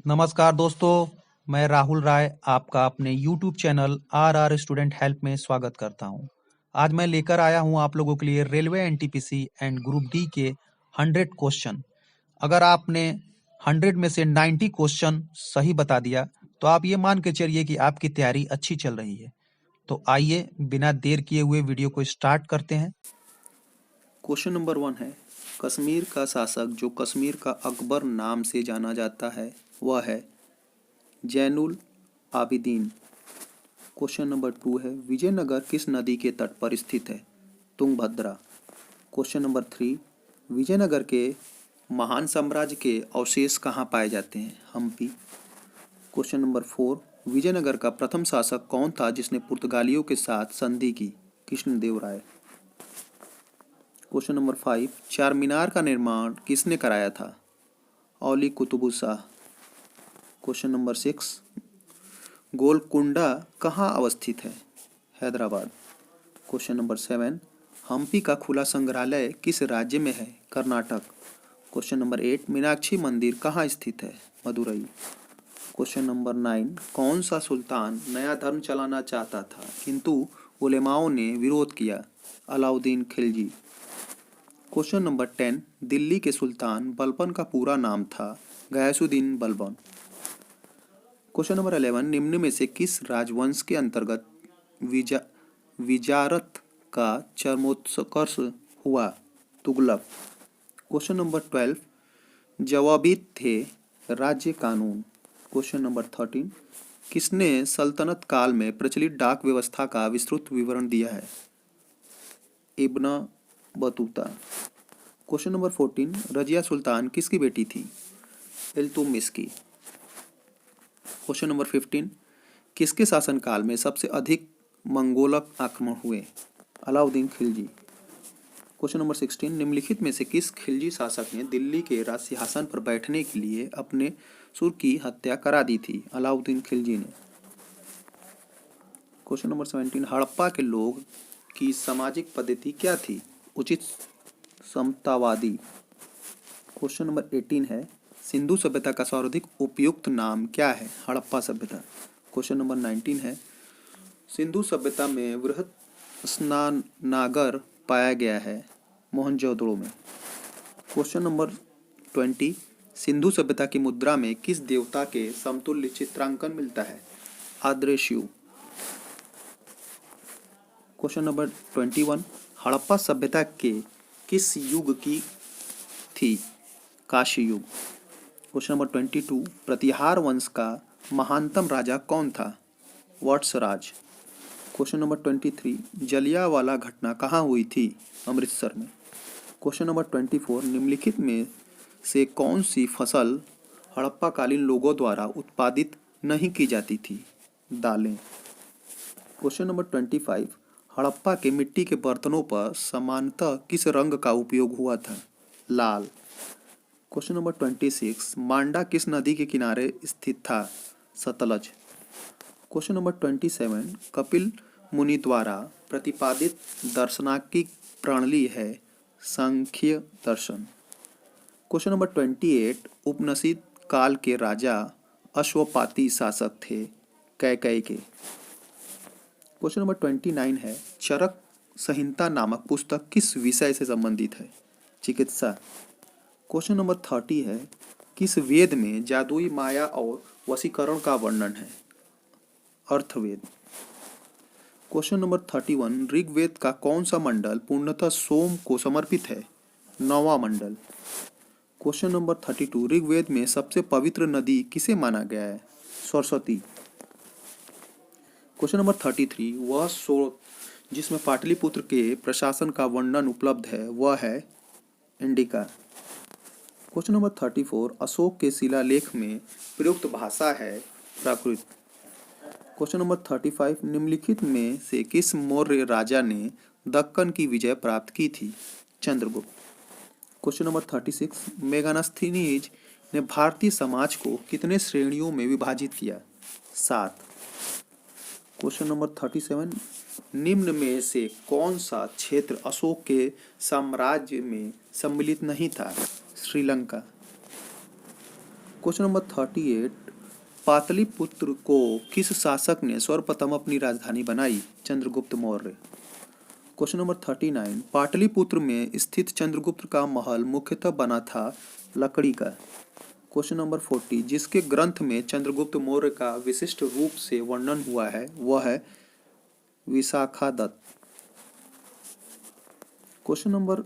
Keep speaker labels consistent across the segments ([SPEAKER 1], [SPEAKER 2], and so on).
[SPEAKER 1] नमस्कार दोस्तों, मैं राहुल राय आपका अपने YouTube channel are student help में स्वागत करता हूं। आज मैं लेकर आया हूं आप लोगों के लिए railway NTPC and group D के 100 क्वेश्चन। अगर आपने 100 में से 90 क्वेश्चन सही बता दिया तो आप ये मान के चलिए कि आपकी तैयारी अच्छी चल रही है। तो आइए बिना देर किए हुए वीडियो को स्टार्ट करते हैं।
[SPEAKER 2] क्वेश्चन नंबर 1 है, कश्मीर का शासक जो कश्मीर का अकबर नाम से जाना जाता है वह है जैनुल आबिदीन। क्वेश्चन नंबर 2 है, विजयनगर किस नदी के तट पर स्थित है? तुंगभद्रा। क्वेश्चन नंबर 3, विजयनगर के महान साम्राज्य के अवशेष कहाँ पाए जाते हैं? हम्पी। क्वेश्चन नंबर 4, विजयनगर का प्रथम शासक कौन था जिसने पुर्तगालियों के साथ संधि की? कृष्णदेवराय। क्वेश्चन नंबर 5, चार मीनार का निर्माण किसने कराया था? औली कुतुबुशाह। क्वेश्चन नंबर 6, गोलकुंडा कहाँ अवस्थित है? हैदराबाद। क्वेश्चन नंबर 7, हम्पी का खुला संग्रहालय किस राज्य में है? कर्नाटक। क्वेश्चन नंबर 8, मीनाक्षी मंदिर कहाँ स्थित है? मदुरई। क्वेश्चन नंबर 9, कौन सा सुल्तान नया धर्म चलाना चाहता था किंतु उलेमाओं ने विरोध किया? अलाउद्दीन खिलजी। क्वेश्चन नंबर 10, दिल्ली के सुल्तान बलबन का पूरा नाम था? गयासुद्दीन बलबन। क्वेश्चन नंबर 11, निम्न में से किस राजवंश के अंतर्गत विजारत का चरमोत्कर्ष हुआ? तुगलक। क्वेश्चन नंबर 12, जवाबित थे राज्य कानून। क्वेश्चन नंबर 13, किसने सल्तनत काल में प्रचलित डाक व्यवस्था का विस्तृत विवरण दिया है? Ibn Battuta. Question number 14, Razia Sultan किसकी बेटी थी? इल्तुतमिश की। क्वेश्चन नंबर 15, किसके शासनकाल में सबसे अधिक मंगोलक आक्रमण हुए? अलाउद्दीन खिलजी। क्वेश्चन नंबर 16, निम्नलिखित में से किस खिलजी शासक ने दिल्ली के राजसिंहासन पर बैठने के लिए अपने सुर की हत्या करा दी थी? अलाउद्दीन खिलजी ने। क्वेश्चन नंबर 17, हड़प्पा के लोग की सामाजिक पद्धति क्या थी? उचित समतावादी। क्वेश्चन नंबर 18 है, सिंधु सभ्यता का सर्वाधिक उपयुक्त नाम क्या है? हड़प्पा सभ्यता। क्वेश्चन नंबर 19 है, सिंधु सभ्यता में वृहत स्नानागार पाया गया है? मोहनजोदड़ो में। क्वेश्चन नंबर 20, सिंधु सभ्यता की मुद्रा में किस देवता के समतुल्य चित्रांकन मिलता है? आद्रेशिव। क्वेश्चन नंबर 21, हड़प्पा सभ्यता के किस युग की थी? काशी युग। क्वेश्चन नंबर 22, प्रतिहार वंश का महानतम राजा कौन था? वत्सराज। क्वेश्चन नंबर 23, जलियांवाला घटना कहाँ हुई थी? अमृतसर में। क्वेश्चन नंबर 24, निम्नलिखित में से कौन सी फसल हड़प्पाकालीन लोगों द्वारा उत्पादित नहीं की जाती थी? दालें। क्वेश्चन नंबर 25, हड़प्पा के मिट्टी के बर्तनों पर सामान्यतः किस रंग का उपयोग हुआ था? लाल। क्वेश्चन नंबर 26, मांडा किस नदी के किनारे स्थित था? सतलज। क्वेश्चन नंबर 27, कपिल मुनि द्वारा प्रतिपादित दर्शनात्मक प्रणाली है? सांख्य दर्शन। क्वेश्चन नंबर 28, उपनिषद काल के राजा अश्वपाती शासक थे? कैकेयी के। क्वेश्चन नंबर 29 है, चरक संहिता नामक पुस्तक किस विषय से संबंधित है? चिकित्सा। क्वेश्चन नंबर 30 है, किस वेद में जादुई माया और वशीकरण का वर्णन है? अर्थवेद। क्वेश्चन नंबर 31, ऋग्वेद का कौन सा मंडल पूर्णतः सोम को समर्पित है? 9वां मंडल। क्वेश्चन नंबर 32, ऋग्वेद में सबसे पवित्र नदी किसे माना गया है? सरस्वती। क्वेश्चन नंबर 33, वह स्रोत जिसमें पाटलिपुत्र के प्रशासन का वर्णन उपलब्ध है वह है? इंडिका। क्वेश्चन नंबर 34, अशोक के शिलालेख में प्रयुक्त भाषा है? प्राकृत। क्वेश्चन नंबर 35, निम्नलिखित में से किस मौर्य राजा ने दक्कन की विजय प्राप्त की थी? चंद्रगुप्त। क्वेश्चन नंबर 36, मेगास्थनीज ने भारतीय समाज को कितने श्रेणियों में विभाजित किया? 7। क्वेश्चन नंबर 37, निम्न में से कौन सा क्षेत्र अशोक के साम्राज्य में सम्मिलित नहीं था? श्रीलंका। क्वेश्चन नंबर 38, पाटलिपुत्र को किस शासक ने सर्वप्रथम अपनी राजधानी बनाई? चंद्रगुप्त मौर्य। क्वेश्चन नंबर 39, पाटलिपुत्र में स्थित चंद्रगुप्त का महल मुख्यतः बना था लकड़ी का। क्वेश्चन नंबर 40, जिसके ग्रंथ में चंद्रगुप्त मौर्य का विशिष्ट रूप से वर्णन हुआ है वह है विशाखादत्त। क्वेश्चन नंबर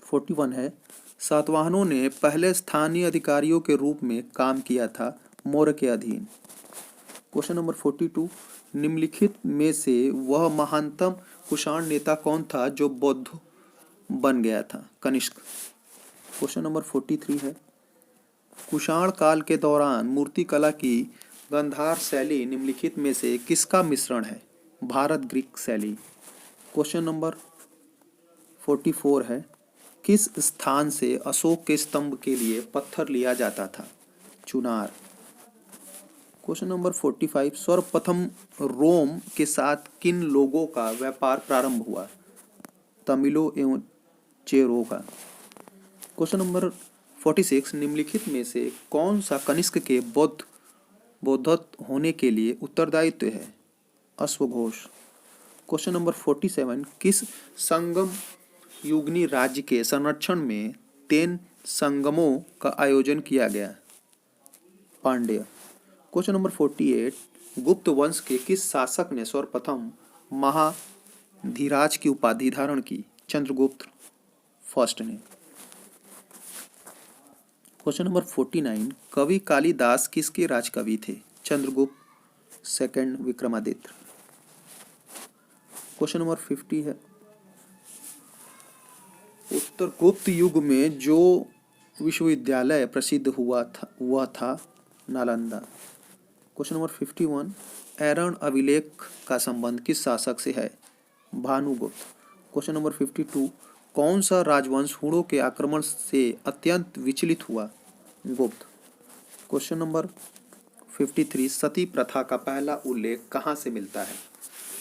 [SPEAKER 2] 41 है, सातवाहनों ने पहले स्थानीय अधिकारियों के रूप में काम किया था मौर्य के अधीन। क्वेश्चन नंबर 42, निम्नलिखित में से वह महानतम कुषाण नेता कौन था जो बौद्ध बन गया था? कनिष्क। क्वेश्चन नंबर 43 है, कुषाण काल के दौरान मूर्तिकला की गांधार शैली निम्नलिखित में से किसका मिश्रण है? भारत ग्रीक शैली। क्वेश्चन नंबर 44 है, किस स्थान से अशोक के स्तंभ के लिए पत्थर लिया जाता था? चुनार। क्वेश्चन नंबर 45, सर्वप्रथम रोम के साथ किन लोगों का व्यापार प्रारंभ हुआ? तमिलों एवं चेरों का। क्वेश्चन नंबर 46, निम्नलिखित में से कौन सा कनिष्क के बौद्धत्व होने के लिए उत्तरदायित्व है? अश्वघोष। क्वेश्चन नंबर 47, किस संगम युगनी राज्य के संरक्षण में 3 संगमों का आयोजन किया गया? पांड्य। क्वेश्चन नंबर 48, गुप्त वंश के किस शासक ने सर्वप्रथम महाधीराज की उपाधि धारण की? चंद्रगुप्त फर्स्ट ने। क्वेश्चन नंबर 49, कवि कालिदास किसके राजकवि थे? Chandragupta second Vikramaditya. Question number 50 है, उत्तर गुप्त युग में जो विश्वविद्यालय प्रसिद्ध हुआ था वह था नालंदा। क्वेश्चन नंबर 51, ऐरण अभिलेख का संबंध किस शासक से है? भानुगुप्त। क्वेश्चन नंबर 52, कौन सा राजवंश हुणों के आक्रमण से अत्यंत विचलित हुआ? गुप्त। क्वेश्चन नंबर 53, सती प्रथा का पहला उल्लेख कहाँ से मिलता है?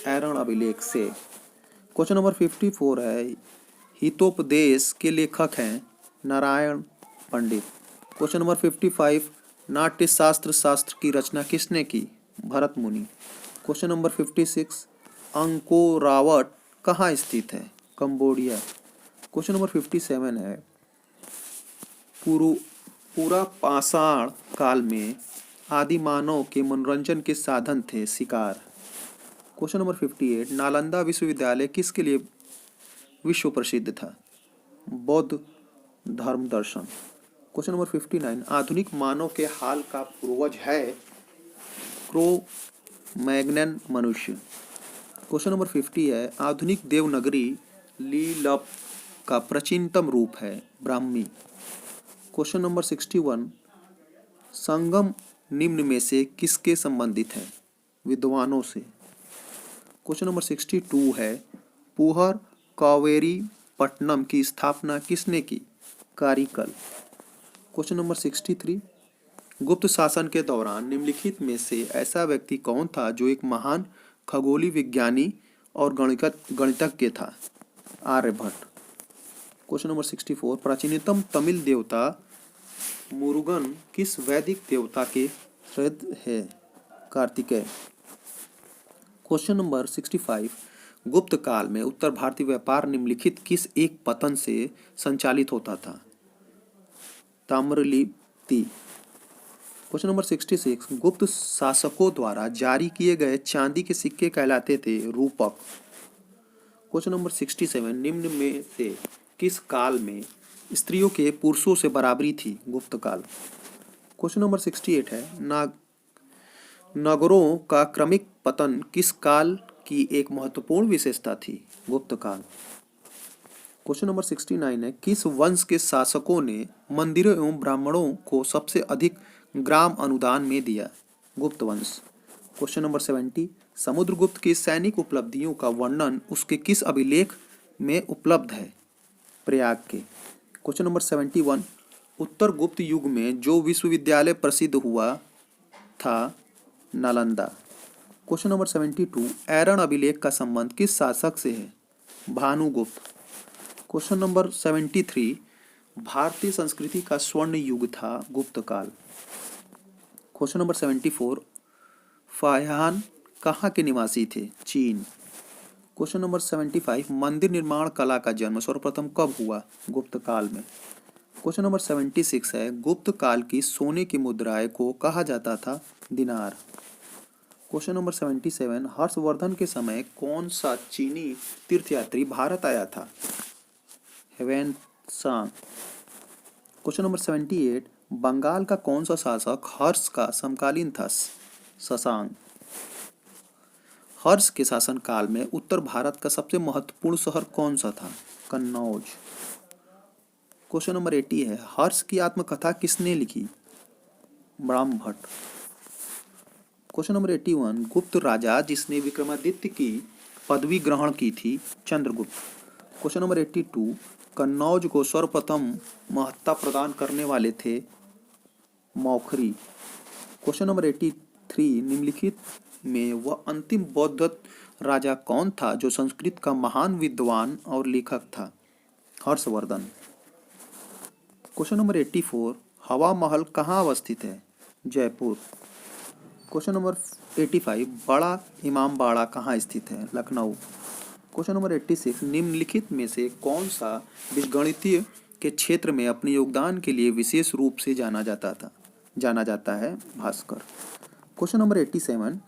[SPEAKER 2] ऐरण अभिलेख से। क्वेश्चन नंबर 54 है, हितोपदेश के लेखक हैं नारायण पंडित। क्वेश्चन नंबर 55, नाट्य शास्त्र की रचना किसने की? भरत मुनि। क्वेश्चन नंबर 56, अंकोरावट कहाँ स्थित है? कंबोडिया। क्वेश्चन नंबर 57 है, पूरा पाषाण काल में आदि मानव के मनोरंजन के साधन थे शिकार। क्वेश्चन नंबर 58, नालंदा विश्वविद्यालय किसके लिए विश्व प्रसिद्ध था? बौद्ध धर्म दर्शन। क्वेश्चन नंबर 59, आधुनिक मानव के हाल का पूर्वज है क्रो-मैग्नन मनुष्य। क्वेश्चन नंबर 50 है, आधुनिक देवनागरी लिपि का प्राचीनतम रूप है ब्राह्मी। क्वेश्चन नंबर 61, संगम निम्न में से किसके संबंधित है? विद्वानों से। क्वेश्चन नंबर 62 है, पुहर कावेरी पट्टनम की स्थापना किसने की? कारिकल। क्वेश्चन नंबर 63, गुप्त शासन के दौरान निम्नलिखित में से ऐसा व्यक्ति कौन था जो एक महान खगोलीय विज्ञानी और गणितज्ञ था? आर्यभट्ट। क्वेश्चन नंबर 64, प्राचीनतम तमिल देवता मुरुगन किस वैदिक देवता के श्रेष्ठ है? कार्तिकेय। क्वेश्चन नंबर 65, गुप्त काल में उत्तर भारतीय व्यापार निम्नलिखित किस एक पतन से संचालित होता था? ताम्रलिप्ति। क्वेश्चन नंबर 66, गुप्त शासकों द्वारा जारी किए गए चांदी के सिक्के कहलाते थे रूपक। क्वेश्चन नंबर 67, निम्न में से किस काल में स्त्रियों के पुरुषों से बराबरी थी? गुप्त काल। क्वेश्चन नंबर 68 है, नगरों का क्रमिक पतन किस काल की एक महत्वपूर्ण विशेषता थी? गुप्त काल। क्वेश्चन नंबर 69 है, किस वंश के शासकों ने मंदिरों एवं ब्राह्मणों को सबसे अधिक ग्राम अनुदान में दिया? गुप्त वंश। क्वेश्चन नंबर 70, समुद्रगुप्त की सैनिक उपलब्धियों का वर्णन उसके किस अभिलेख में उपलब्ध है? प्रयाग के। क्वेश्चन नंबर 71, उत्तर गुप्त युग में जो विश्वविद्यालय प्रसिद्ध हुआ था? नालंदा। क्वेश्चन नंबर 72, ऐरण अभिलेख का संबंध किस शासक से है? भानुगुप्त। क्वेश्चन नंबर 73, भारतीय संस्कृति का स्वर्ण युग था गुप्त काल। क्वेश्चन नंबर 74, फाह्यान कहाँ के निवासी थे? चीन। क्वेश्चन नंबर 75, मंदिर निर्माण कला का जन्म सर्वप्रथम कब हुआ? गुप्त काल में। क्वेश्चन नंबर 76 है, गुप्त काल की सोने की मुद्राएं को कहा जाता था? दिनार। क्वेश्चन नंबर 77, हर्षवर्धन के समय कौन सा चीनी तीर्थयात्री भारत आया था? हेवेन सांग। क्वेश्चन नंबर 78, बंगाल का कौन सा शासक हर्ष का समकालीन था? शशांक। हर्ष के शासनकाल में उत्तर भारत का सबसे महत्वपूर्ण शहर कौन सा था? कन्नौज। क्वेश्चन नंबर 80 है, हर्ष की आत्मकथा किसने लिखी? ब्रह्मभट्ट। क्वेश्चन नंबर 81, गुप्त राजा जिसने विक्रमादित्य की पदवी ग्रहण की थी? चंद्रगुप्त। क्वेश्चन नंबर 82, कन्नौज को सर्वप्रथम महत्ता प्रदान करने वाले थे? मौखरी। क्वेश्चन नंबर 83, निम्नलिखित में वह अंतिम बौद्ध राजा कौन था जो संस्कृत का महान विद्वान और लेखक था? हर्षवर्धन। क्वेश्चन नंबर 84, हवा महल कहाँ अवस्थित है? जयपुर। क्वेश्चन नंबर 85, बड़ा इमामबाड़ा कहाँ स्थित है? लखनऊ। क्वेश्चन नंबर 86, निम्नलिखित में से कौन सा बीजगणितीय के क्षेत्र में अपने योगदान के लिए विशेष रूप से जाना जाता है? भास्कर। क्वेश्चन नंबर 87,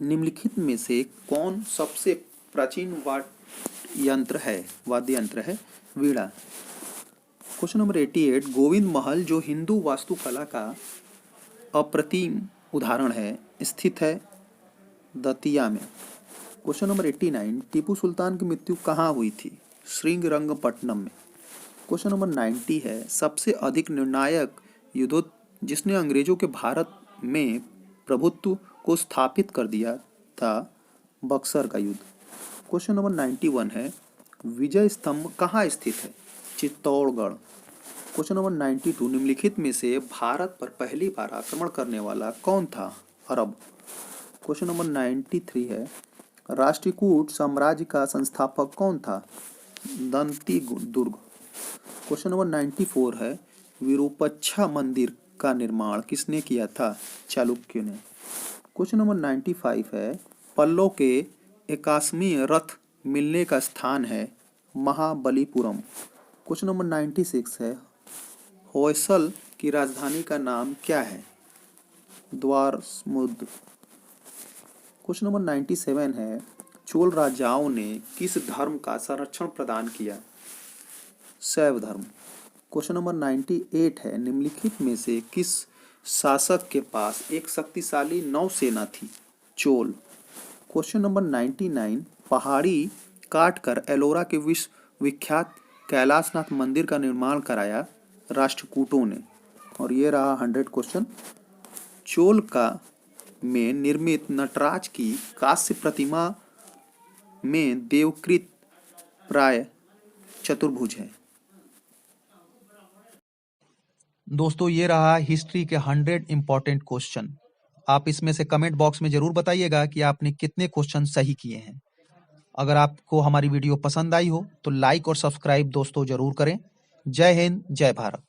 [SPEAKER 2] निम्नलिखित में से कौन सबसे प्राचीन वाद्य यंत्र है? वीणा। क्वेश्चन नंबर 88, गोविंद महल जो हिंदू वास्तुकला का अप्रतिम उदाहरण है, स्थित है? दतिया में। क्वेश्चन नंबर 89, टीपू सुल्तान की मृत्यु कहाँ हुई थी? श्रीरंगपट्टनम में। क्वेश्चन नंबर 90 है, सबसे अधिक निर्णायक युद्ध जिसने अंग्रेजों के भारत में प्रभुत्व को स्थापित कर दिया था? बक्सर का युद्ध। क्वेश्चन नंबर 91 है, विजय स्तंभ कहाँ स्थित है? चित्तौड़गढ़। क्वेश्चन नंबर 92, निम्नलिखित में से भारत पर पहली बार आक्रमण करने वाला कौन था? अरब। क्वेश्चन नंबर 93 है, राष्ट्रकूट साम्राज्य का संस्थापक कौन था? दंतीदुर्ग। क्वेश्चन नंबर 94 है, विरूपाक्षा मंदिर का निर्माण किसने किया था? चालुक्य ने। क्वेश्चन नंबर 95 है, पल्लव के 81वें रथ मिलने का स्थान है? महाबलीपुरम। क्वेश्चन नंबर 96 है, होयसल की राजधानी का नाम क्या है? द्वारसमुद्र। क्वेश्चन नंबर 97 है, चोल राजाओं ने किस धर्म का संरक्षण प्रदान किया? शैव धर्म। क्वेश्चन नंबर 98 है, निम्नलिखित में से किस शासक के पास एक शक्तिशाली नौसेना थी? चोल। क्वेश्चन नंबर 99, पहाड़ी काटकर एलोरा के विश्व विख्यात कैलाशनाथ मंदिर का निर्माण कराया? राष्ट्रकूटों ने। और ये रहा 100 क्वेश्चन। चोल का में निर्मित नटराज की कांस्य प्रतिमा में देवकृत प्राय चतुर्भुज है।
[SPEAKER 1] दोस्तों ये रहा हिस्ट्री के 100 इम्पोर्टेंट क्वेश्चन। आप इसमें से कमेंट बॉक्स में जरूर बताइएगा कि आपने कितने क्वेश्चन सही किए हैं। अगर आपको हमारी वीडियो पसंद आई हो तो लाइक और सब्सक्राइब दोस्तों जरूर करें। जय हिंद, जय भारत।